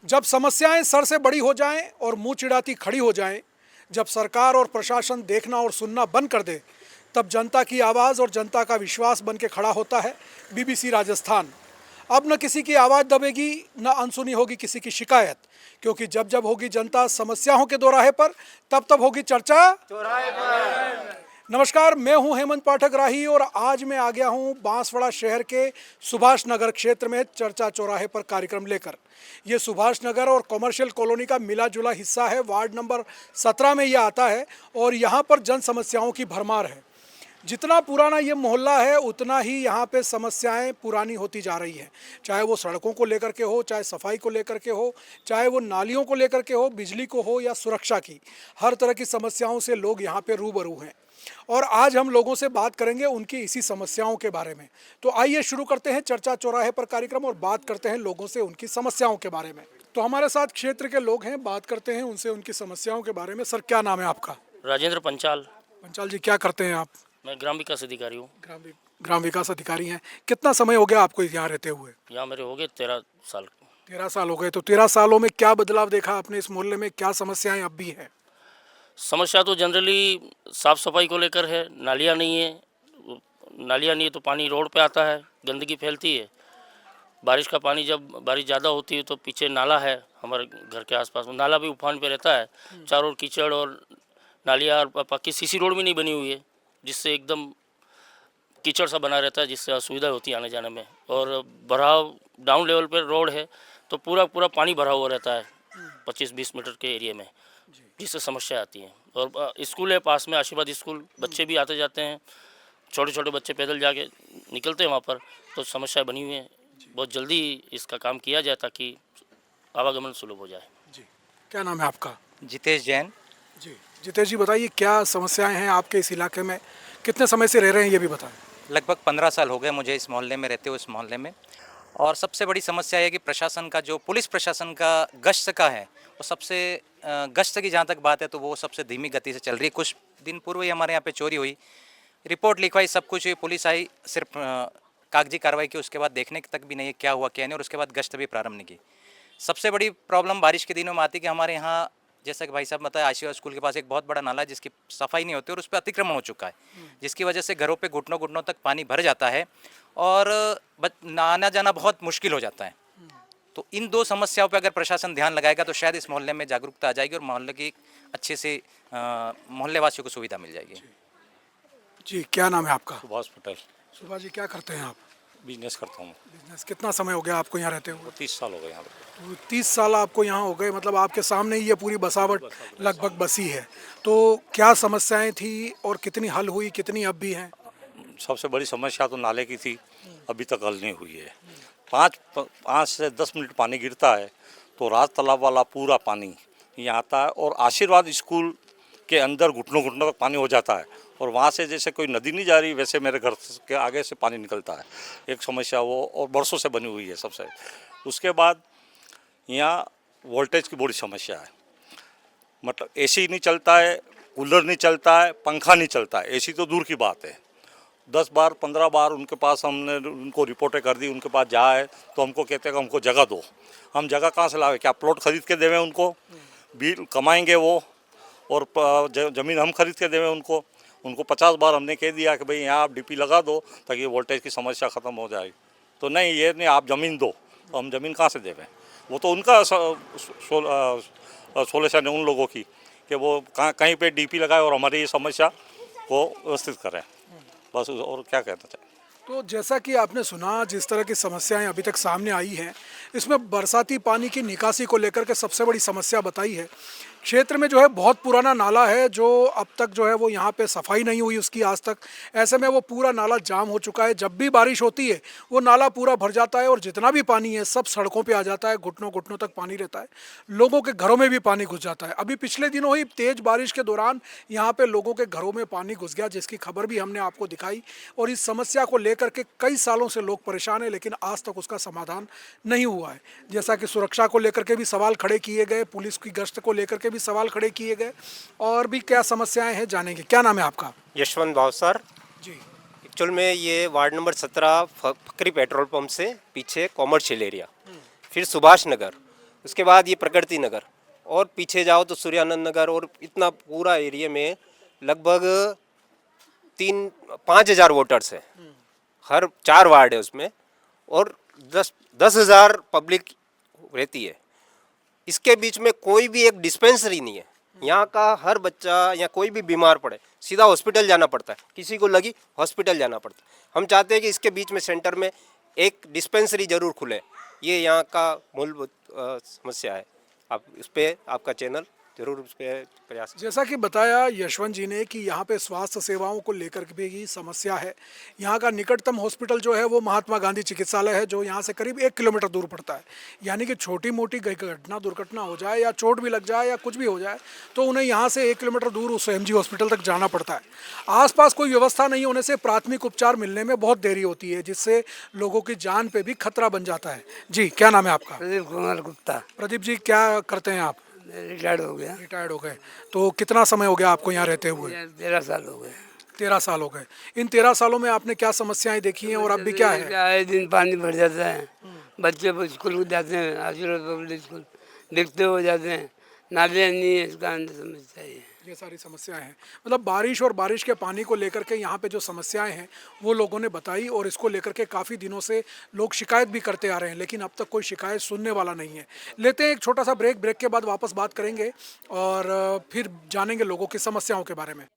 जब समस्याएं सर से बड़ी हो जाएं और मुंह चिढ़ाती खड़ी हो जाएं, जब सरकार और प्रशासन देखना और सुनना बंद कर दे, तब जनता की आवाज़ और जनता का विश्वास बन के खड़ा होता है बीबीसी राजस्थान। अब न किसी की आवाज़ दबेगी, न अनसुनी होगी किसी की शिकायत, क्योंकि जब जब होगी जनता समस्याओं के दोराहे पर, तब तब होगी चर्चा चौराहे पर। नमस्कार, मैं हूं हेमंत पाठक राही और आज मैं आ गया हूं बांसवाड़ा शहर के सुभाष नगर क्षेत्र में चर्चा चौराहे पर कार्यक्रम लेकर। ये सुभाष नगर और कॉमर्शियल कॉलोनी का मिला जुला हिस्सा है। वार्ड नंबर 17 में यह आता है और यहाँ पर जन समस्याओं की भरमार है। जितना पुराना ये मोहल्ला है उतना ही यहाँ पे समस्याएं पुरानी होती जा रही हैं, चाहे वो सड़कों को लेकर के हो, चाहे सफाई को लेकर के हो, चाहे वो नालियों को लेकर के हो, बिजली को हो या सुरक्षा की। हर तरह की समस्याओं से लोग यहाँ पे रूबरू हैं और आज हम लोगों से बात करेंगे उनकी इसी समस्याओं के बारे में। तो आइए शुरू करते हैं चर्चा चौराहे पर कार्यक्रम और बात करते हैं लोगों से उनकी समस्याओं के बारे में। तो हमारे साथ क्षेत्र के लोग हैं, बात करते हैं उनसे उनकी समस्याओं के बारे में। सर, क्या नाम है आपका? राजेंद्र पंचाल। पंचाल जी, क्या करते हैं आप? मैं ग्राम विकास अधिकारी हूँ। ग्राम विकास अधिकारी हैं। कितना समय हो गया आपको यहाँ रहते हुए? यहाँ मेरे हो गए 13 साल। 13 साल हो गए। तो 13 सालों में क्या बदलाव देखा आपने इस मोहल्ले में? क्या समस्याएं अब भी हैं? समस्या तो जनरली साफ़ सफाई को लेकर है। नालियाँ नहीं है तो पानी रोड पे आता है, गंदगी फैलती है। बारिश का पानी, जब बारिश ज़्यादा होती है तो पीछे नाला है हमारे घर के आसपास, नाला भी उफान पे रहता है। चारों ओर कीचड़ और नालियाँ, और पक्की सीसी रोड भी नहीं बनी हुई है, जिससे एकदम कीचड़ सा बना रहता है, जिससे असुविधा होती है आने जाने में। और भराव डाउन लेवल पर रोड है तो पूरा पानी भरा हुआ रहता है 25-20 मीटर के एरिया में, जिससे समस्या आती है। और स्कूल है पास में, आशीर्वाद स्कूल, बच्चे भी आते जाते हैं, छोटे छोटे बच्चे पैदल जाके निकलते हैं वहाँ पर। तो समस्या बनी हुई है, बहुत जल्दी इसका काम किया जाए ताकि आवागमन सुलभ हो जाए। जी, क्या नाम है आपका? जितेश जैन। जी, जितेश जी, बताइए क्या समस्याएं हैं आपके इस इलाके में? कितने समय से रह रहे हैं ये भी बताएं। लगभग 15 साल हो गए मुझे इस मोहल्ले में रहते हुए, इस मोहल्ले में। और सबसे बड़ी समस्या है कि प्रशासन का, जो पुलिस प्रशासन का गश्त का है, वो सबसे गश्त की जहाँ तक बात है तो वो सबसे धीमी गति से चल रही है। कुछ दिन पूर्व ही हमारे यहाँ पे चोरी हुई, रिपोर्ट लिखवाई, सब कुछ हुई, पुलिस आई, सिर्फ कागजी कार्रवाई की, उसके बाद देखने तक भी नहीं है क्या हुआ क्या नहीं, और उसके बाद गश्त भी प्रारंभ नहीं की। सबसे बड़ी प्रॉब्लम बारिश के दिनों में आती है कि हमारे यहाँ, जैसा कि भाई साहब बताया, आशीर्वाद स्कूल के पास एक बहुत बड़ा नाला है जिसकी सफाई नहीं होती और उस पर अतिक्रमण हो चुका है, जिसकी वजह से घरों पे घुटनों तक पानी भर जाता है और आना जाना बहुत मुश्किल हो जाता है। तो इन दो समस्याओं पे अगर प्रशासन ध्यान लगाएगा तो शायद इस मोहल्ले में जागरूकता आ जाएगी और मोहल्ले की अच्छे से मोहल्ले वासियों को सुविधा मिल जाएगी। जी, क्या नाम है आपका? सुभाष पटेल। सुभाष जी, क्या करते हैं आप? बिजनेस करता हूँ। बिजनेस। कितना समय हो गया आपको यहाँ रहते हुए? 30 साल हो गए यहाँ पे। तो 30 साल आपको यहाँ हो गए, मतलब आपके सामने ही ये पूरी बसावट लगभग बसी है। तो क्या समस्याएं थी और कितनी हल हुई, कितनी अब भी हैं? सबसे बड़ी समस्या तो नाले की थी, अभी तक हल नहीं हुई है। 5 से 10 मिनट पानी गिरता है तो राज तालाब वाला पूरा पानी यहाँ आता है और आशीर्वाद स्कूल के अंदर घुटनों तक पानी हो जाता है। और वहाँ से जैसे कोई नदी नहीं जा रही, वैसे मेरे घर के आगे से पानी निकलता है। एक समस्या वो, और बरसों से बनी हुई है सबसे। उसके बाद यहाँ वोल्टेज की बड़ी समस्या है, मतलब एसी नहीं चलता है, कूलर नहीं चलता है, पंखा नहीं चलता है। एसी तो दूर की बात है, 10 बार 15 बार उनके पास हमने उनको रिपोर्टें कर दी, उनके पास जाए तो हमको कहते हैं कि हमको जगह दो। हम जगह कहाँ से लावे? क्या प्लॉट खरीद के देवें उनको? बिल कमाएंगे वो, और ज़मीन हम खरीद के देवें उनको? उनको 50 बार हमने कह दिया कि भाई यहाँ आप डीपी लगा दो ताकि वोल्टेज की समस्या ख़त्म हो जाए। तो नहीं, ये नहीं, आप ज़मीन दो। तो हम ज़मीन कहाँ से देवें? वो तो उनका सोल्यूशन है उन लोगों की कि वो कहीं पे डीपी लगाए और हमारी ये समस्या को व्यवस्थित करें, बस। और क्या कहना चाहिए? तो जैसा कि आपने सुना, जिस तरह की समस्याएं अभी तक सामने आई हैं, इसमें बरसाती पानी की निकासी को लेकर के सबसे बड़ी समस्या बताई है। क्षेत्र में जो है बहुत पुराना नाला है, जो अब तक जो है वो यहाँ पे सफाई नहीं हुई उसकी आज तक। ऐसे में वो पूरा नाला जाम हो चुका है। जब भी बारिश होती है वो नाला पूरा भर जाता है और जितना भी पानी है सब सड़कों पे आ जाता है, घुटनों तक पानी रहता है। लोगों के घरों में भी पानी घुस जाता है। अभी पिछले दिनों ही तेज़ बारिश के दौरान यहाँ पे लोगों के घरों में पानी घुस गया, जिसकी खबर भी हमने आपको दिखाई। और इस समस्या को लेकर के कई सालों से लोग परेशान हैं, लेकिन आज तक उसका समाधान नहीं हुआ है। जैसा कि सुरक्षा को लेकर के भी सवाल खड़े किए गए, पुलिस की गश्त को लेकर के भी सवाल खड़े किए गए, और भी क्या समस्याएं हैं जानेंगे। क्या नाम है आपका? यशवंत भावसर जी। एक्चुअल में ये ward number 17 Fakhri petrol pump से पीछे कॉमर्शियल एरिया, फिर सुभाष नगर, उसके बाद ये प्रकृति नगर, और पीछे जाओ तो सूर्यानंद नगर, और इतना पूरा एरिया में लगभग 3-5 हज़ार वोटर्स हैं, हर 4 वार्ड है उसमें, और 10,000 पब्लिक रहती है। इसके बीच में कोई भी एक डिस्पेंसरी नहीं है। यहाँ का हर बच्चा या कोई भी बीमार पड़े सीधा हॉस्पिटल जाना पड़ता है, किसी को लगी हॉस्पिटल जाना पड़ता है। हम चाहते हैं कि इसके बीच में सेंटर में एक डिस्पेंसरी जरूर खुले, ये यहाँ का मूलभूत समस्या है। आप इस पर आपका चैनल जरूर उस पर प्रयास। जैसा कि बताया यशवंत जी ने कि यहाँ पे स्वास्थ्य सेवाओं को लेकर के भी समस्या है। यहाँ का निकटतम हॉस्पिटल जो है वो महात्मा गांधी चिकित्सालय है, जो यहाँ से करीब 1 किलोमीटर दूर पड़ता है। यानी कि छोटी मोटी घटना दुर्घटना हो जाए या चोट भी लग जाए या कुछ भी हो जाए तो उन्हें यहाँ से 1 किलोमीटर दूर उस एमजी हॉस्पिटल तक जाना पड़ता है। आसपास कोई व्यवस्था नहीं होने से प्राथमिक उपचार मिलने में बहुत देरी होती है, जिससे लोगों की जान पे भी खतरा बन जाता है। जी, क्या नाम है आपका? प्रदीप कुमार गुप्ता। प्रदीप जी, क्या करते हैं आप? रिटायर्ड हो गया। रिटायर्ड हो गए। तो कितना समय हो गया आपको यहाँ रहते हुए? 13 साल हो गए। 13 साल हो गए। इन 13 सालों में आपने क्या समस्याएं देखी हैं और अब भी क्या है? आए दिन पानी भर जाता है, बच्चे स्कूल जाते हैं, आशीर्वाद पब्लिक स्कूल दिखते हो जाते हैं, नालियाँ नहीं है, इसका समस्या है। ये सारी समस्याएं हैं। मतलब बारिश और बारिश के पानी को लेकर के यहाँ पे जो समस्याएं हैं वो लोगों ने बताई, और इसको लेकर के काफ़ी दिनों से लोग शिकायत भी करते आ रहे हैं, लेकिन अब तक कोई शिकायत सुनने वाला नहीं है। लेते हैं एक छोटा सा ब्रेक के बाद वापस बात करेंगे और फिर जानेंगे लोगों की समस्याओं के बारे में।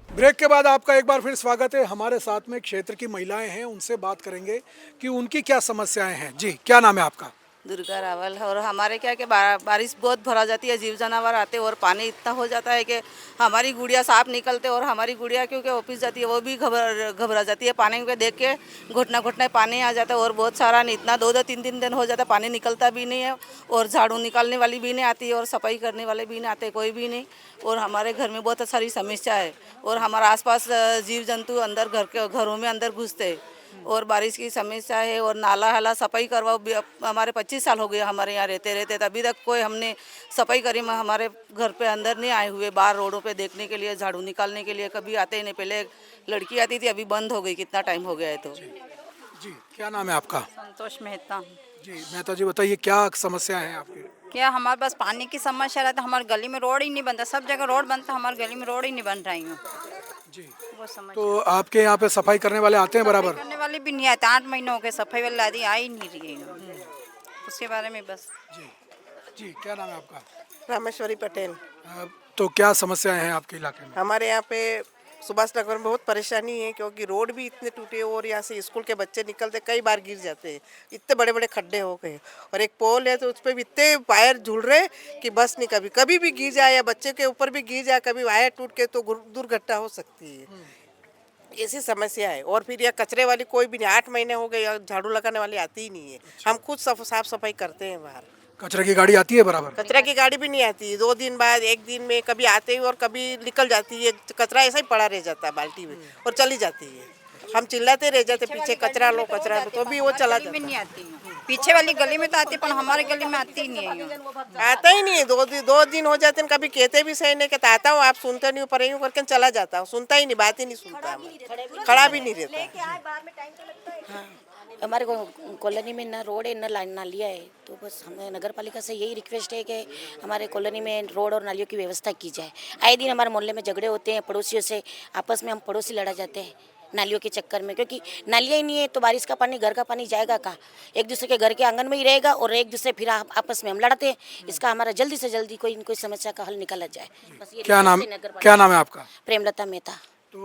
ब्रेक के बाद आपका एक बार फिर स्वागत है। हमारे साथ में क्षेत्र की महिलाएं हैं, उनसे बात करेंगे कि उनकी क्या समस्याएं हैं। जी, क्या नाम है आपका? दुर्गा रावल। और हमारे क्या कि बारिश बहुत भरा जाती है, जीव जानवर आते और पानी इतना हो जाता है कि हमारी गुड़िया सांप निकलते, और हमारी गुड़िया क्योंकि ऑफिस जाती है वो भी घबरा जाती है। पानी को देख के घुटना पानी आ जाता है, और बहुत सारा इतना 2-2, 3-3 दिन हो जाता है, पानी निकलता भी नहीं है, और झाड़ू निकालने वाली भी नहीं आती, और सफाई करने वाले भी नहीं आते, कोई भी नहीं। और हमारे घर में बहुत सारी समस्या है, और हमारे आसपास जीव जंतु अंदर घरों में अंदर घुसते, और बारिश की समस्या है, और नाला सफाई करवाओ। हमारे 25 साल हो गए हमारे यहाँ रहते अभी तक कोई हमने सफाई करी हमारे घर पे अंदर नहीं आए हुए। बाहर रोडों पे देखने के लिए, झाड़ू निकालने के लिए कभी आते ही नहीं। पहले एक लड़की आती थी, अभी बंद हो गई, कितना टाइम हो गया है। तो जी, क्या नाम है आपका? संतोष मेहता। जी मेहता जी, बताइए क्या समस्या है आपकी? क्या हमारे पास पानी की समस्या रहता है, हमारे गली में रोड ही नहीं बनता। सब जगह रोड बनता, हमारे गली में रोड ही नहीं बन रही है। जी, वो समझ तो आपके यहाँ पे सफाई करने वाले आते हैं बराबर? करने वाले भी नहीं आते, 8 महीने हो गए, सफाई वाली आदि आ ही नहीं रही है। उसके बारे में बस। जी जी, क्या नाम है आपका? रामेश्वरी पटेल। तो क्या समस्याएं हैं आपके इलाके में? हमारे यहाँ पे सुभाष नगर में बहुत परेशानी है, क्योंकि रोड भी इतने टूटे, और यहाँ से स्कूल के बच्चे निकलते कई बार गिर जाते हैं, इतने बड़े बड़े खड्डे हो गए। और एक पोल है तो उस पर भी इतने वायर झूल रहे कि बस नहीं, कभी भी गिर जाए, या बच्चे के ऊपर भी गिर जाए, कभी वायर टूट के तो दुर्घटना हो सकती है। ऐसी समस्या है। और फिर यह कचरे वाली कोई भी नहीं, 8 महीने हो गए, झाड़ू लगाने वाली आती ही नहीं है। हम खुद साफ सफाई करते हैं बाहर। कचरे की गाड़ी आती है बराबर? कचरा की गाड़ी भी नहीं आती, 2 दिन बाद, 1 दिन में कभी आते हैं और कभी निकल जाती है। कचरा ऐसा ही पड़ा रह जाता है बाल्टी में और चली जाती है। हम चिल्लाते रह जाते पीछे, कचरा लो, तो भी वो चला जाता है। नहीं आती, पीछे वाली गली में तो आती, पर हमारे गली में आती ही नहीं है। आता ही नहीं है। 2 दिन हो जाते हैं, कभी कहते भी सही नहीं, कहता आता हूँ, आप सुनते नहीं हो, पर यूँ करके चला जाता हूँ। सुनता ही नहीं, बात ही नहीं सुनता, खड़ा भी नहीं रहता। हमारे कॉलोनी में न रोड है न नालियाँ है, तो बस हमें नगर पालिका से यही रिक्वेस्ट है कि हमारे कॉलोनी में रोड और नालियों की व्यवस्था की जाए। आए दिन हमारे मोहल्ले में झगड़े होते हैं पड़ोसियों से, आपस में हम पड़ोसी लड़ा जाते हैं नालियों के चक्कर में, क्योंकि नालियाँ ही नहीं है तो बारिश का पानी, घर का पानी जाएगा कहाँ? एक दूसरे के घर के आंगन में ही रहेगा और एक दूसरे फिर आपस में हम लड़ते हैं। इसका हमारा जल्दी से जल्दी कोई न कोई समस्या का हल निकाला जाए। बस ये क्या नाम रिक्वेस्ट है नगर पालिका है आपका? प्रेमलता मेहता। तो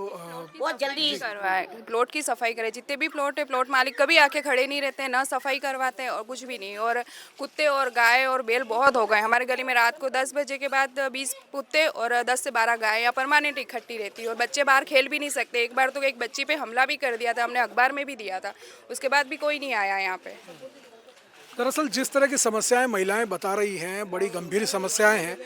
बहुत जल्दी करवाए, प्लॉट की सफाई करे। जितने भी प्लॉट है, प्लॉट मालिक कभी आके खड़े नहीं रहते हैं, ना सफाई करवाते हैं और कुछ भी नहीं। और कुत्ते और गाय और बैल बहुत हो गए हमारे गली में। रात को 10 बजे के बाद 20 कुत्ते और 10 से 12 गाय यहाँ परमानेंट इकट्ठी रहती है और बच्चे बाहर खेल भी नहीं सकते। एक बार तो एक बच्ची पे हमला भी कर दिया था, हमने अखबार में भी दिया था, उसके बाद भी कोई नहीं आया यहाँ पे। दरअसल जिस तरह की समस्याएं महिलाएं बता रही हैं, बड़ी गंभीर समस्याएं हैं।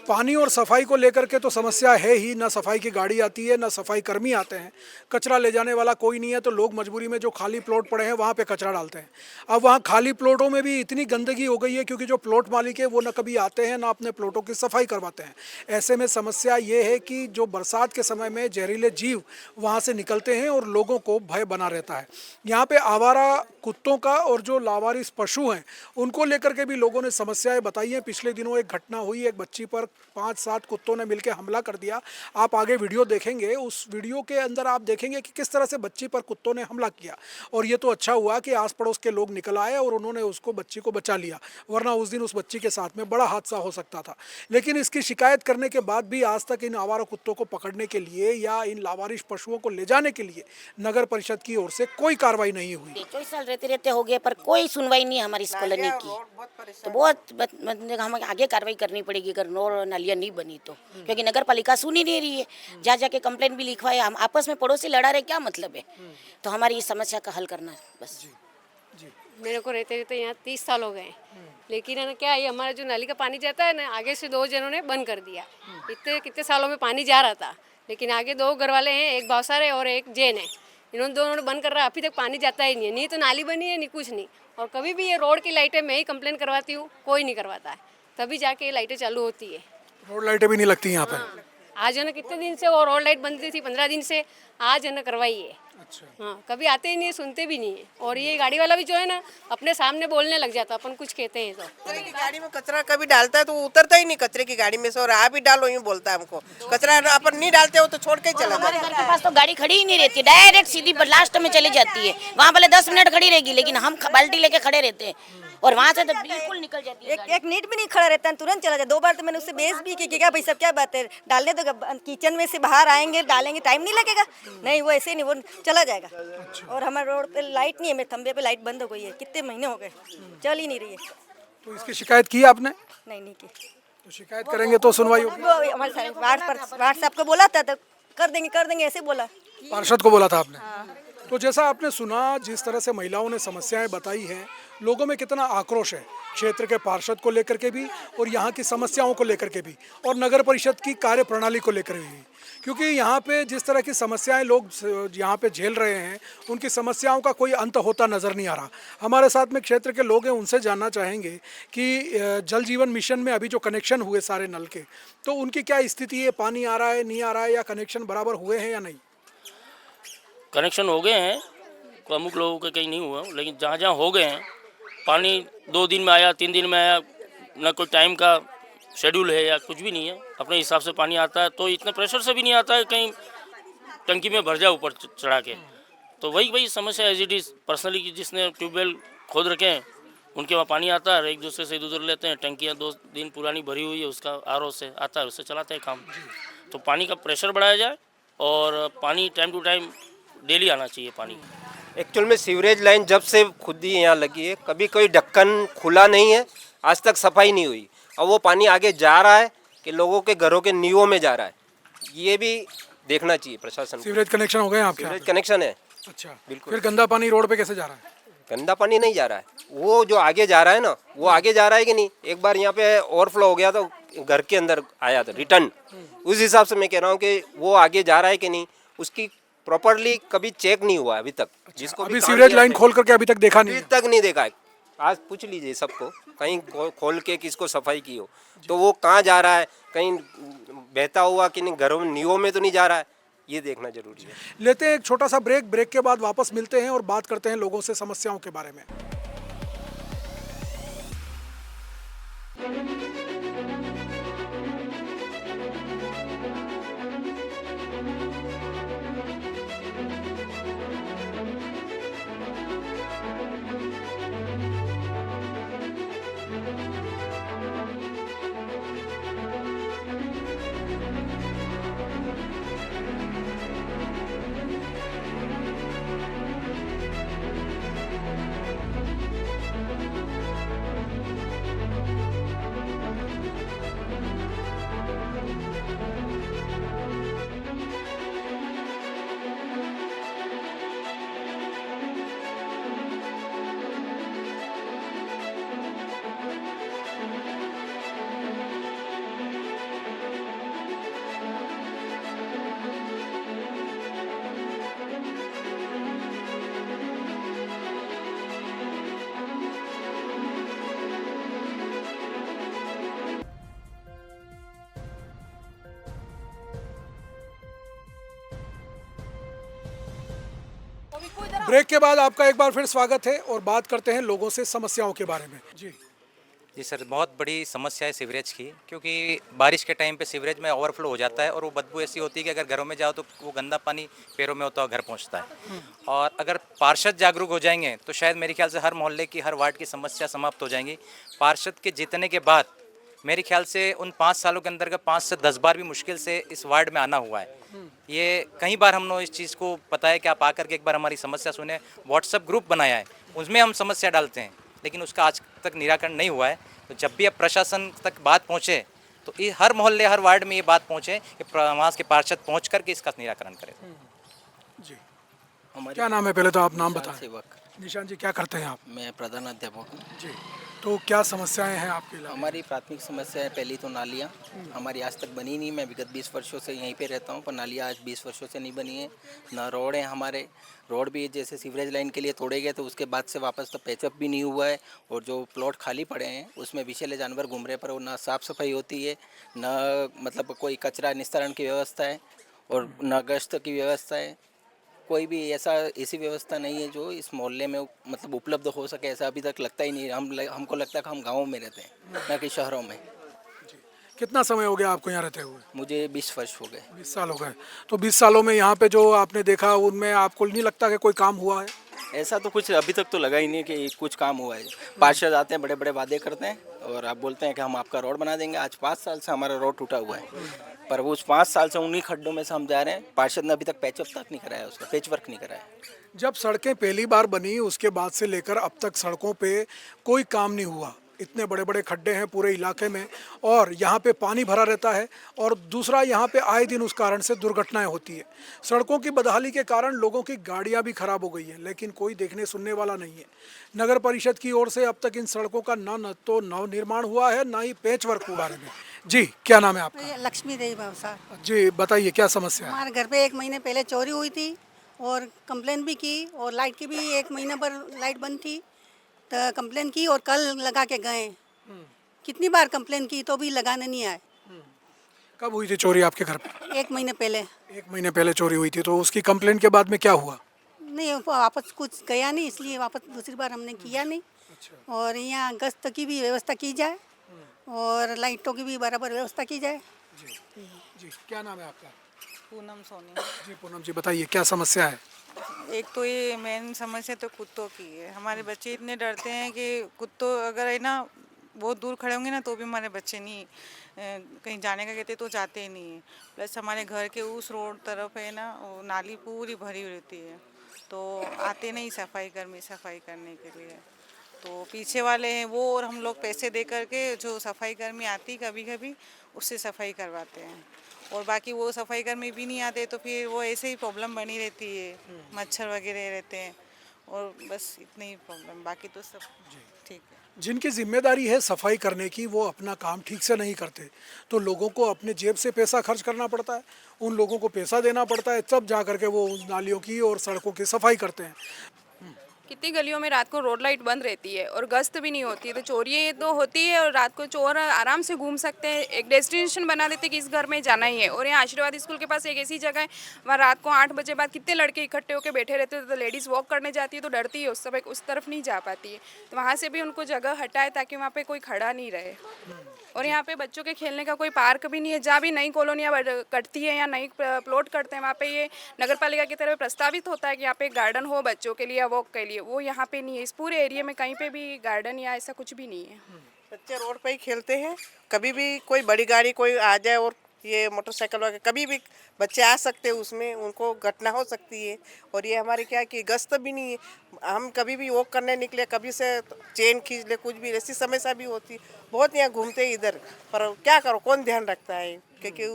पानी और सफाई को लेकर के तो समस्या है ही, ना सफाई की गाड़ी आती है, ना सफाई कर्मी आते हैं, कचरा ले जाने वाला कोई नहीं है, तो लोग मजबूरी में जो खाली प्लॉट पड़े हैं वहाँ पे कचरा डालते हैं। अब वहाँ खाली प्लॉटों में भी इतनी गंदगी हो गई है क्योंकि जो प्लॉट मालिक है वो ना कभी आते हैं ना अपने प्लॉटों की सफाई करवाते हैं। ऐसे में समस्या ये है कि जो बरसात के समय में जहरीले जीव वहाँ से निकलते हैं और लोगों को भय बना रहता है। यहाँ पे आवारा कुत्तों का और जो लावारिस पशु हैं उनको लेकर के भी लोगों ने समस्याएं बताई हैं। पिछले दिनों एक घटना हुई, एक बच्ची पर 5-7 कुत्तों ने मिलकर हमला कर दिया। आप आगे वीडियो देखेंगे, उस वीडियो के अंदर आप देखेंगे कि किस तरह से बच्ची पर कुत्तों ने हमला किया। और ये तो अच्छा हुआ कि आस पड़ोस के लोग निकल आए और उन्होंने उसको, बच्ची को बचा लिया, वरना उस दिन उस बच्ची के साथ में बड़ा हादसा हो सकता था। लेकिन इसकी शिकायत करने के बाद भी आज तक इन आवारा कुत्तों को पकड़ने के लिए या इन लावारिस पशुओं को ले जाने के लिए नगर परिषद की ओर से कोई कार्रवाई नहीं हुई। 24 साल रहते रहते हो गए पर कोई सुनवाई नहीं है हमारी इस कॉलोनी की। तो बहुत हमें आगे कार्रवाई करनी पड़ेगी अगर रोड और नालियाँ नहीं बनी तो, क्योंकि नगर पालिका सुन ही नहीं रही है। जा जाके कंप्लेंट भी लिखवाए, हम आपस में पड़ोसी लड़ा रहे, क्या मतलब है? तो हमारी इस समस्या का हल करना है बस। मेरे को रहते रहते यहाँ 30 साल हो गए, लेकिन है ना क्या, ये हमारा जो नाली का पानी जाता है ना, आगे से 2 जनों ने बंद कर दिया। इतने कितने सालों में पानी जा रहा था, लेकिन आगे 2 घर वाले हैं, एक भावसार है और एक जैन है, इन्होंने दोनों ने बंद कर रहा है। अभी तक पानी जाता ही नहीं है, नहीं तो नाली बनी है नहीं कुछ नहीं। और कभी भी ये रोड की लाइटें मैं ही कंप्लेन करवाती हूँ, कोई नहीं करवाता है, तभी जाके ये लाइटें चालू होती है। रोड लाइटें भी नहीं लगती यहाँ पे। आज है ना कितने दिन से वो रोड लाइट बंद थी, 15 दिन से, आज है ना करवाई है। अच्छा। हाँ, कभी आते ही नहीं, सुनते भी नहीं है। और ये गाड़ी वाला भी जो है ना अपने सामने बोलने लग जाता, अपन कुछ कहते हैं तो। कचरे की गाड़ी में कचरा कभी डालता है तो वो उतरता ही नहीं कचरे की गाड़ी में से, और आप ही डालो यूँ बोलता है हमको। कचरा अपन नहीं डालते हो तो छोड़ के ही चला हमारे जाता घर के पास तो गाड़ी खड़ी ही नहीं रहती, डायरेक्ट सीधी पर लास्ट में चली जाती है। वहाँ भले 10 मिनट खड़ी रहेगी, लेकिन हम बाल्टी लेके खड़े रहते हैं और वहाँ से तो बिल्कुल निकल जाती है। एक मिनट भी नहीं खड़ा रहता है, तुरंत चला जाए। 2 बार तो मैंने उससे बहस भी की कि क्या भाई सब क्या बात है, डालने तो किचन में से बाहर आएंगे डालेंगे, टाइम नहीं लगेगा। नहीं, वो ऐसे नहीं, वो चला जाएगा। और हमारे रोड पे लाइट नहीं है, मेरे खंबे पे लाइट बंद हो गई है, कितने महीने हो गए, चल ही नहीं रही है। तो इसकी शिकायत की आपने? नहीं की। तो शिकायत करेंगे तो सुनवाई होगी। वो हमारे सारे व्हाट्सएप को बोला था तो कर देंगे ऐसे बोला। पार्षद को बोला था आपने? तो जैसा आपने सुना, जिस तरह से महिलाओं ने समस्याएं बताई हैं, लोगों में कितना आक्रोश है क्षेत्र के पार्षद को लेकर के भी और यहाँ की समस्याओं को लेकर के भी और नगर परिषद की कार्य प्रणाली को लेकर भी। क्योंकि यहाँ पे जिस तरह की समस्याएं लोग यहाँ पे झेल रहे हैं, उनकी समस्याओं का कोई अंत होता नज़र नहीं आ रहा। हमारे साथ में क्षेत्र के लोग हैं, उनसे जानना चाहेंगे कि जल जीवन मिशन में अभी जो कनेक्शन हुए सारे नल के, तो उनकी क्या स्थिति है? पानी आ रहा है, नहीं आ रहा है, या कनेक्शन बराबर हुए हैं या नहीं? कनेक्शन हो गए हैं, अमुक लोगों के कहीं नहीं हुआ, लेकिन जहाँ जहाँ हो गए हैं पानी 2 दिन में आया, 3 दिन में आया, ना कोई टाइम का शेड्यूल है या कुछ भी नहीं है, अपने हिसाब से पानी आता है। तो इतने प्रेशर से भी नहीं आता है कहीं टंकी में भर जाए ऊपर चढ़ा के। तो वही समस्या एज इट इज़। पर्सनली जिसने ट्यूबवेल खोद रखे हैं उनके वहाँ पानी आता है, एक दूसरे से इधर लेते हैं, टंकियाँ 2 दिन पुरानी भरी हुई है, उसका RO से आता है, उससे चलाते हैं काम। तो पानी का प्रेशर बढ़ाया जाए और पानी टाइम टू टाइम डेली आना चाहिए पानी। एक्चुअल में सीवरेज लाइन जब से खुद ही यहाँ लगी है, कभी कोई ढक्कन खुला नहीं है, आज तक सफाई नहीं हुई। और वो पानी आगे जा रहा है कि लोगों के घरों के नींवों में जा रहा है, ये भी देखना चाहिए प्रशासन को। सीवरेज कनेक्शन हो गए आपके? सीवरेज कनेक्शन है। अच्छा, बिल्कुल। फिर गंदा पानी रोड पे कैसे जा रहा है? गंदा पानी नहीं जा रहा है, वो जो आगे जा रहा है ना, वो आगे जा रहा है कि नहीं। एक बार यहाँ पे ओवरफ्लो हो गया तो घर के अंदर आया था रिटर्न, उस हिसाब से मैं कह रहा हूँ कि वो आगे जा रहा है कि नहीं, उसकी प्रॉपरली कभी चेक नहीं हुआ अभी तक। जिसको अभी सीवरेज लाइन खोल करके अभी तक देखा नहीं? अभी तक नहीं देखा है। आज पूछ लीजिए सबको, कहीं खोल के किसको सफाई की हो, तो वो कहाँ जा रहा है, कहीं बहता हुआ कि नहीं, घरों में नींवों में तो नहीं जा रहा है। ये देखना जरूरी है। लेते हैं एक छोटा सा ब्रेक। ब्रेक के बाद वापस मिलते हैं और बात करते हैं लोगों से समस्याओं के बारे में। ब्रेक के बाद आपका एक बार फिर स्वागत है और बात करते हैं लोगों से समस्याओं के बारे में। जी सर, बहुत बड़ी समस्या है सीवरेज की, क्योंकि बारिश के टाइम पे सीवरेज में ओवरफ्लो हो जाता है और वो बदबू ऐसी होती है कि अगर घरों में जाओ तो वो गंदा पानी पैरों में होता हुआ घर पहुंचता है। और अगर पार्षद जागरूक हो जाएंगे तो शायद मेरे ख्याल से हर मोहल्ले की, हर वार्ड की समस्या समाप्त हो जाएंगी। पार्षद के जीतने के बाद मेरे ख्याल से उन 5 सालों के अंदर का 5 से 10 बार भी मुश्किल से इस वार्ड में आना हुआ है। ये कई बार हमने इस चीज़ को पता है कि आप आकर के एक बार हमारी समस्या सुने। व्हाट्सएप ग्रुप बनाया है, उसमें हम समस्या डालते हैं, लेकिन उसका आज तक निराकरण नहीं हुआ है। तो जब भी अब प्रशासन तक बात पहुँचे तो ये हर मोहल्ले, हर वार्ड में ये बात पहुँचे कि वहाँ के पार्षद पहुँच करके इसका निराकरण करें। जी, क्या नाम है? पहले तो आप नाम बताएं। सेवक निशान जी, क्या करते हैं आप? मैं प्रधान अध्यापक हूँ। जी, तो क्या समस्याएं हैं आपके इलाके? हमारी प्राथमिक समस्या है पहली तो नालियाँ हमारी आज तक बनी नहीं। मैं विगत 20 वर्षों से यहीं पे रहता हूँ, पर नालियाँ आज 20 वर्षों से नहीं बनी है। ना रोड है हमारे, रोड भी जैसे सीवरेज लाइन के लिए तोड़े गए तो उसके बाद से वापस तो पैचअप भी नहीं हुआ है। और जो प्लॉट खाली पड़े हैं उसमें विषैले जानवर घूम रहे, पर ना साफ़ सफाई होती है, ना मतलब कोई कचरा निस्तारण की व्यवस्था है और ना गश्त की व्यवस्था है। कोई भी ऐसी व्यवस्था नहीं है जो इस मोहल्ले में मतलब उपलब्ध हो सके, ऐसा अभी तक लगता ही नहीं। हमको लगता है कि हम गाँव में रहते हैं, ना कि शहरों में। कितना समय हो गया आपको यहाँ रहते हुए? मुझे 20 वर्ष हो गए। 20 साल हो गए। तो 20 सालों में यहाँ पे जो आपने देखा उनमें आपको नहीं लगता कि कोई काम हुआ है? ऐसा तो कुछ अभी तक तो लगा ही नहीं कि कुछ काम हुआ है। पार्षद आते हैं, बड़े बड़े वादे करते हैं और आप बोलते हैं कि हम आपका रोड बना देंगे। आज 5 साल से हमारा रोड टूटा हुआ है, पर वो उस 5 साल से उन्हीं खड्डों में से हम जा रहे हैं। पार्षद ने अभी तक पैचअप तक नहीं कराया, उसका पेच वर्क नहीं कराया। जब सड़कें पहली बार बनी उसके बाद से लेकर अब तक सड़कों पे कोई काम नहीं हुआ। इतने बड़े बड़े खड्डे हैं पूरे इलाके में और यहाँ पे पानी भरा रहता है और दूसरा यहाँ पे आए दिन उस कारण से दुर्घटनाएं होती है। सड़कों की बदहाली के कारण लोगों की गाड़ियाँ भी खराब हो गई हैं, लेकिन कोई देखने सुनने वाला नहीं है। नगर परिषद की ओर से अब तक इन सड़कों का न तो नव निर्माण हुआ है, ना ही पेच वर्क हुआ है। जी, क्या नाम है आपका? लक्ष्मी देवी भावसा। जी, बताइए क्या समस्या है? हमारे घर पे 1 महीने पहले चोरी हुई थी और कंप्लेन भी की और लाइट की भी 1 महीना पर लाइट बंद थी, तो कंप्लेन की और कल लगा के गए। कितनी बार कंप्लेन की तो भी लगाने नहीं आए। कब हुई थी चोरी आपके घर पे? 1 महीने पहले। 1 महीने पहले चोरी हुई थी, तो उसकी कंप्लेन के बाद में क्या हुआ? नहीं, वापस कुछ गया नहीं, इसलिए वापस दूसरी बार हमने किया नहीं। और यहाँ गश्त की भी व्यवस्था की जाए और लाइटों की भी बराबर व्यवस्था की जाए। जी, क्या नाम है आपका? पूनम सोनी। जी पूनम जी, बताइए क्या समस्या है? एक तो ये मेन समस्या तो कुत्तों की है। हमारे बच्चे इतने डरते हैं कि कुत्तों अगर है ना बहुत दूर खड़े होंगे ना तो भी हमारे बच्चे नहीं कहीं जाने का कहते तो जाते ही नहीं है। प्लस हमारे घर के उस रोड तरफ है ना वो नाली पूरी भरी रहती है, तो आते नहीं सफाई कर्मी सफाई करने के लिए। तो पीछे वाले हैं वो और हम लोग पैसे दे करके जो सफाई कर्मी आती कभी कभी उससे सफाई करवाते हैं, और बाकी वो सफाई कर्मी भी नहीं आते तो फिर वो ऐसे ही प्रॉब्लम बनी रहती है, मच्छर वगैरह रहते हैं और बस इतनी ही प्रॉब्लम, बाकी तो सब ठीक है। जिनकी जिम्मेदारी है सफाई करने की वो अपना काम ठीक से नहीं करते, तो लोगों को अपने जेब से पैसा खर्च करना पड़ता है, उन लोगों को पैसा देना पड़ता है, तब जा करके वो उन नालियों की और सड़कों की सफाई करते हैं। कितनी गलियों में रात को रोड लाइट बंद रहती है और गश्त भी नहीं होती है, तो चोरी तो होती है और रात को चोर आराम से घूम सकते हैं। एक डेस्टिनेशन बना देते कि इस घर में जाना ही है। और यहाँ आशीर्वाद स्कूल के पास एक ऐसी जगह है, वहाँ रात को 8 बजे बाद कितने लड़के इकट्ठे होकर बैठे रहते हैं, तो लेडीज़ वॉक करने जाती है तो डरती है, उस समय उस तरफ नहीं जा पाती है। तो वहाँ से भी उनको जगह हटाए ताकि वहाँ पर कोई खड़ा नहीं रहे। और यहाँ पे बच्चों के खेलने का कोई पार्क भी नहीं है। जहाँ भी नई कॉलोनियाँ कटती है या नई प्लॉट करते हैं, वहाँ पे ये नगर पालिका की तरफ प्रस्तावित होता है कि यहाँ पे गार्डन हो बच्चों के लिए या वॉक के लिए, वो यहाँ पे नहीं है। इस पूरे एरिया में कहीं पे भी गार्डन या ऐसा कुछ भी नहीं है। बच्चे रोड पे ही खेलते हैं, कभी भी कोई बड़ी गाड़ी कोई आ जाए और ये मोटरसाइकिल वगैरह कभी भी बच्चे आ सकते हैं, उसमें उनको घटना हो सकती है। और ये हमारे क्या है कि गश्त भी नहीं है, हम कभी भी वॉक करने निकले, कभी से चेन खींच ले, कुछ भी ऐसी समस्या भी होती, बहुत यहाँ घूमते हैं इधर, पर क्या करो कौन ध्यान रखता है, क्योंकि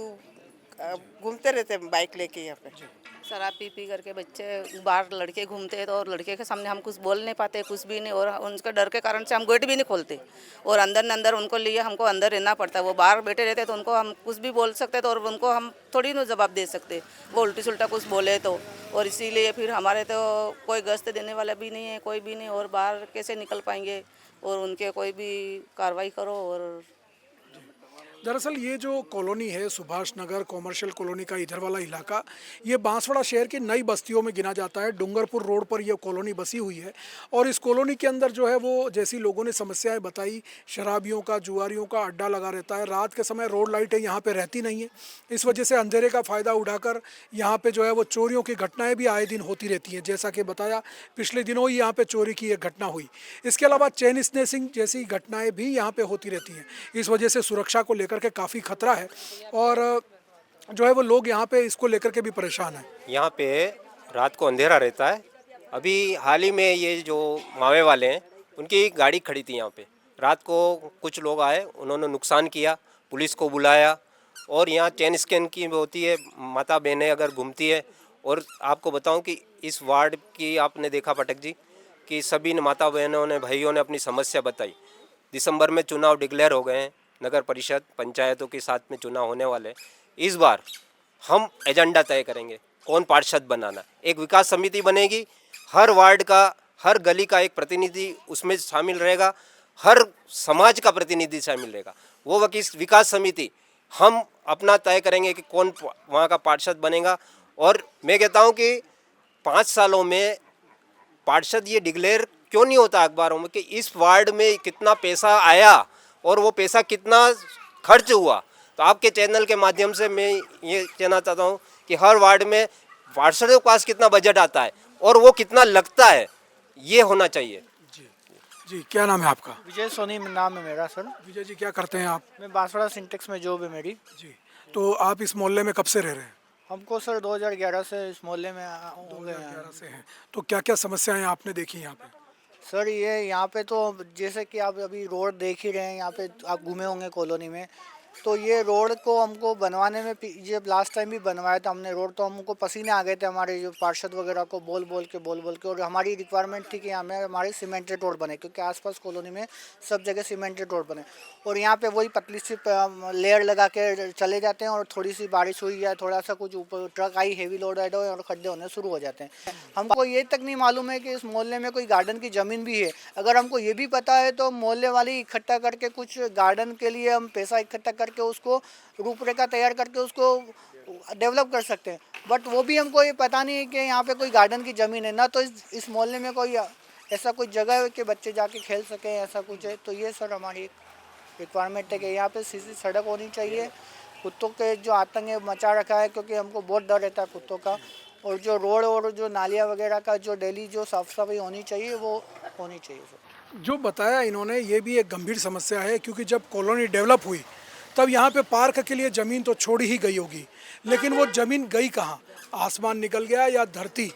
घूमते रहते हैं बाइक लेके यहाँ पे। शराब पी पी करके बच्चे बाहर लड़के घूमते हैं, तो और लड़के के सामने हम कुछ बोल नहीं पाते, कुछ भी नहीं, और उनके डर के कारण से हम गेट भी नहीं खोलते और अंदर न अंदर उनको लिए हमको अंदर रहना पड़ता है। वो बाहर बैठे रहते तो उनको हम कुछ भी बोल सकते तो, और उनको हम थोड़ी ना जवाब दे सकते, वो उल्टी सुल्टा कुछ बोले तो। और इसीलिए फिर हमारे तो कोई गश्त देने वाला भी नहीं है, कोई भी नहीं, और बाहर कैसे निकल पाएंगे और उनके कोई भी कार्रवाई करो। और दरअसल ये जो कॉलोनी है सुभाष नगर कॉमर्शियल कॉलोनी का इधर वाला इलाका, ये बांसवाड़ा शहर की नई बस्तियों में गिना जाता है। डूंगरपुर रोड पर ये कॉलोनी बसी हुई है और इस कॉलोनी के अंदर जो है वो जैसी लोगों ने समस्याएं बताई, शराबियों का जुआरियों का अड्डा लगा रहता है। रात के समय रोड लाइटें यहाँ पे रहती नहीं है, इस वजह से अंधेरे का फ़ायदा उठाकर यहाँ पे जो है वो चोरियों की घटनाएँ भी आए दिन होती रहती हैं। जैसा कि बताया, पिछले दिनों ही यहाँ पर चोरी की एक घटना हुई। इसके अलावा चेन स्नेचिंग जैसी घटनाएँ भी यहाँ पर होती रहती हैं। इस वजह से सुरक्षा को लेकर के काफ़ी खतरा है और जो है वो लोग यहाँ पे इसको लेकर के भी परेशान हैं। यहाँ पे रात को अंधेरा रहता है। अभी हाल ही में ये जो मावे वाले हैं उनकी गाड़ी खड़ी थी यहाँ पे, रात को कुछ लोग आए, उन्होंने नुकसान किया, पुलिस को बुलाया। और यहाँ चेन स्कैन की होती है, माता बहनें अगर घूमती है। और आपको बताऊं कि इस वार्ड की आपने देखा पटक जी कि सभी माता बहनों ने भाइयों ने अपनी समस्या बताई। दिसंबर में चुनाव डिक्लेयर हो गए हैं, नगर परिषद पंचायतों के साथ में चुनाव होने वाले। इस बार हम एजेंडा तय करेंगे कौन पार्षद बनाना। एक विकास समिति बनेगी, हर वार्ड का हर गली का एक प्रतिनिधि उसमें शामिल रहेगा, हर समाज का प्रतिनिधि शामिल रहेगा। वो विकास समिति हम अपना तय करेंगे कि कौन वहाँ का पार्षद बनेगा। और मैं कहता हूँ कि 5 सालों में पार्षद ये डिक्लेयर क्यों नहीं होता अखबारों में कि इस वार्ड में कितना पैसा आया और वो पैसा कितना खर्च हुआ। तो आपके चैनल के माध्यम से मैं ये कहना चाहता हूँ कि हर वार्ड में पार्षदों के पास कितना बजट आता है और वो कितना लगता है, ये होना चाहिए। जी, क्या नाम है आपका? विजय सोनी नाम है मेरा सर। विजय जी, क्या करते हैं आप? मैं बांसवाड़ा सिंटेक्स में जॉब है मेरी। जी, तो आप इस मोहल्ले में कब से रह रहे हैं? हमको सर 2011 से इस मोहल्ले में 2011 से हैं। तो क्या क्या समस्याएं आपने देखी यहाँ पे? सर ये यहाँ पे तो जैसे कि आप अभी रोड देख ही रहे हैं, यहाँ पे आप घूमे होंगे कॉलोनी में, तो ये रोड को हमको बनवाने में जब लास्ट टाइम भी बनवाया था हमने रोड, तो हमको पसीने आ गए थे हमारे जो पार्षद वगैरह को बोल बोल के। और हमारी रिक्वायरमेंट थी कि यहाँ में हमारे सीमेंटेड रोड बने, क्योंकि आसपास कॉलोनी में सब जगह सीमेंटेड रोड बने। और यहाँ पे वही पतली सी लेयर लगा के चले जाते हैं और थोड़ी सी बारिश हुई या थोड़ा सा कुछ ऊपर ट्रक आई, हेवी लोड ऐड हो और खड्डे होने शुरू हो जाते हैं। हमको ये तक नहीं मालूम है कि इस मोहल्ले में कोई गार्डन की ज़मीन भी है। अगर हमको ये भी पता है तो मोहल्ले वाले इकट्ठा करके कुछ गार्डन के लिए हम पैसा इकट्ठा करके उसको रूपरेखा तैयार करके उसको डेवलप कर सकते हैं। बट वो भी हमको ये पता नहीं है कि यहाँ पे कोई गार्डन की ज़मीन है ना, तो इस मोहल्ले में कोई ऐसा कोई जगह है कि बच्चे जाके खेल सकें, ऐसा कुछ है। तो ये सर हमारी रिक्वायरमेंट है कि यहाँ पे सीधी सड़क होनी चाहिए। कुत्तों के जो आतंक है मचा रखा है, क्योंकि हमको बहुत डर रहता है कुत्तों का। और जो रोड और जो नालियाँ वगैरह का जो डेली जो साफ़ सफाई होनी चाहिए वो होनी चाहिए सर। जो बताया इन्होंने ये भी एक गंभीर समस्या है, क्योंकि जब कॉलोनी डेवलप हुई तब यहाँ पे पार्क के लिए ज़मीन तो छोड़ी ही गई होगी, लेकिन वो ज़मीन गई कहाँ? आसमान निकल गया या धरती,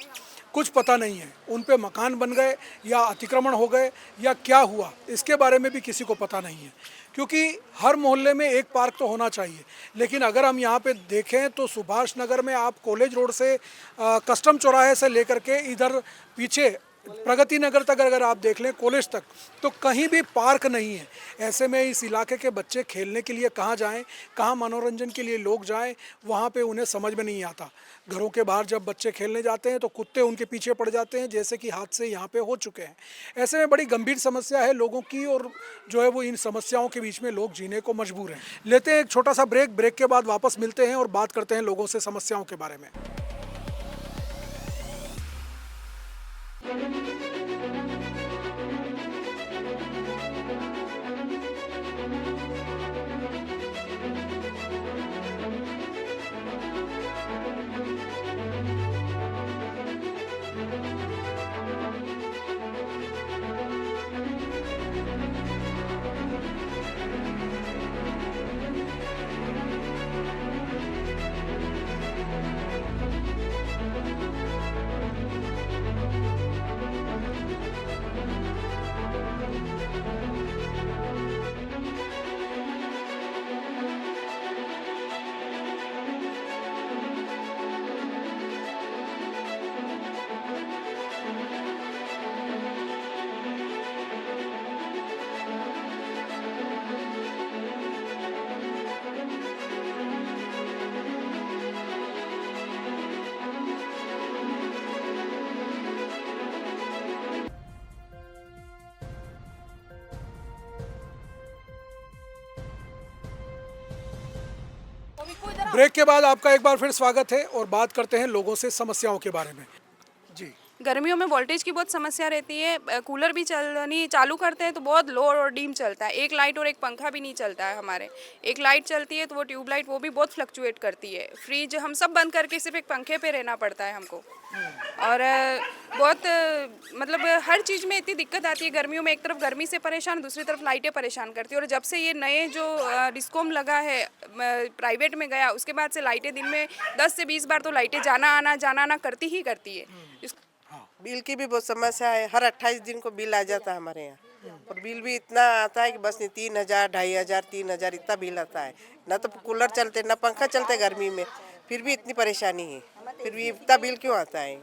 कुछ पता नहीं है। उन पे मकान बन गए या अतिक्रमण हो गए या क्या हुआ, इसके बारे में भी किसी को पता नहीं है। क्योंकि हर मोहल्ले में एक पार्क तो होना चाहिए, लेकिन अगर हम यहाँ पे देखें तो सुभाष नगर में आप कॉलेज रोड से कस्टम चौराहे से लेकर के इधर पीछे प्रगति नगर तक अगर आप देख लें, कॉलेज तक, तो कहीं भी पार्क नहीं है। ऐसे में इस इलाके के बच्चे खेलने के लिए कहाँ जाएं, कहाँ मनोरंजन के लिए लोग जाएं, वहाँ पे उन्हें समझ में नहीं आता। घरों के बाहर जब बच्चे खेलने जाते हैं तो कुत्ते उनके पीछे पड़ जाते हैं, जैसे कि हादसे यहाँ पे हो चुके हैं। ऐसे में बड़ी गंभीर समस्या है लोगों की, और जो है वो इन समस्याओं के बीच में लोग जीने को मजबूर हैं। लेते हैं एक छोटा सा ब्रेक के बाद वापस मिलते हैं और बात करते हैं लोगों से समस्याओं के बारे में। ब्रेक के बाद आपका एक बार फिर स्वागत है और बात करते हैं लोगों से समस्याओं के बारे में। जी, गर्मियों में वोल्टेज की बहुत समस्या रहती है। कूलर भी चलनी चालू करते हैं तो बहुत लो और डीम चलता है। एक लाइट और एक पंखा भी नहीं चलता है हमारे। एक लाइट चलती है तो वो ट्यूबलाइट वो भी बहुत फ्लक्चुएट करती है। फ्रिज हम सब बंद करके सिर्फ एक पंखे पे रहना पड़ता है हमको। और बहुत मतलब हर चीज़ में इतनी दिक्कत आती है गर्मियों में। एक तरफ गर्मी से परेशान, दूसरी तरफ लाइटें परेशान करती है। और जब से ये नए जो डिस्कॉम लगा है प्राइवेट में गया, उसके बाद से लाइटें दिन में 10 से 20 बार तो लाइटें जाना आना करती ही करती है। बिल की भी बहुत समस्या है। हर 28 दिन को बिल आ जाता है हमारे यहाँ, और बिल भी इतना आता है कि बस नहीं 3,000, 2,500, 3,000 इतना बिल आता है। ना तो कूलर चलते ना पंखा चलते गर्मी में, फिर भी इतनी परेशानी है। फिर भी इतना बिल क्यों आता है?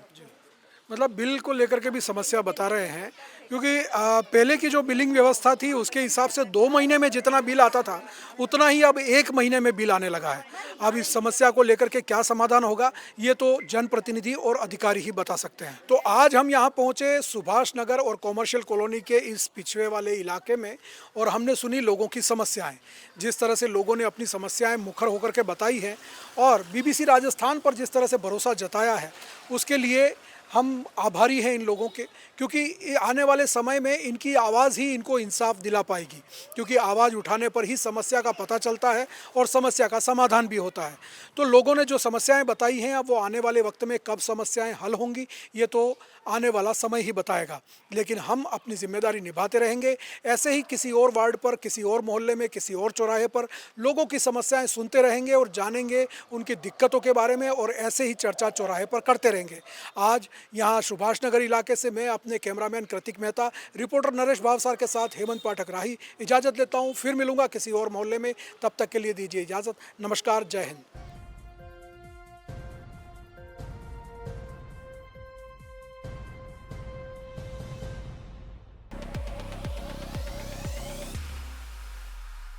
मतलब बिल को लेकर के भी समस्या बता रहे हैं, क्योंकि पहले की जो बिलिंग व्यवस्था थी उसके हिसाब से 2 महीने में जितना बिल आता था उतना ही अब 1 महीने में बिल आने लगा है। अब इस समस्या को लेकर के क्या समाधान होगा ये तो जनप्रतिनिधि और अधिकारी ही बता सकते हैं। तो आज हम यहाँ पहुँचे सुभाष नगर और कॉमर्शियल कॉलोनी के इस पिछड़े वाले इलाके में, और हमने सुनी लोगों की समस्याएँ। जिस तरह से लोगों ने अपनी समस्याएँ मुखर होकर के बताई है और BBC राजस्थान पर जिस तरह से भरोसा जताया है, उसके लिए हम आभारी हैं इन लोगों के, क्योंकि आने वाले समय में इनकी आवाज़ ही इनको इंसाफ दिला पाएगी। क्योंकि आवाज़ उठाने पर ही समस्या का पता चलता है और समस्या का समाधान भी होता है। तो लोगों ने जो समस्याएं बताई हैं, अब वो आने वाले वक्त में कब समस्याएं हल होंगी ये तो आने वाला समय ही बताएगा। लेकिन हम अपनी जिम्मेदारी निभाते रहेंगे। ऐसे ही किसी और वार्ड पर, किसी और मोहल्ले में, किसी और चौराहे पर लोगों की समस्याएं सुनते रहेंगे और जानेंगे उनकी दिक्कतों के बारे में, और ऐसे ही चर्चा चौराहे पर करते रहेंगे। आज यहाँ सुभाष नगर इलाके से मैं अपने कैमरामैन कृतिक मेहता, रिपोर्टर नरेश भावसार के साथ हेमंत पाठक राही इजाज़त लेता हूँ। फिर मिलूंगा किसी और मोहल्ले में, तब तक के लिए दीजिए इजाज़त। नमस्कार, जय हिंद।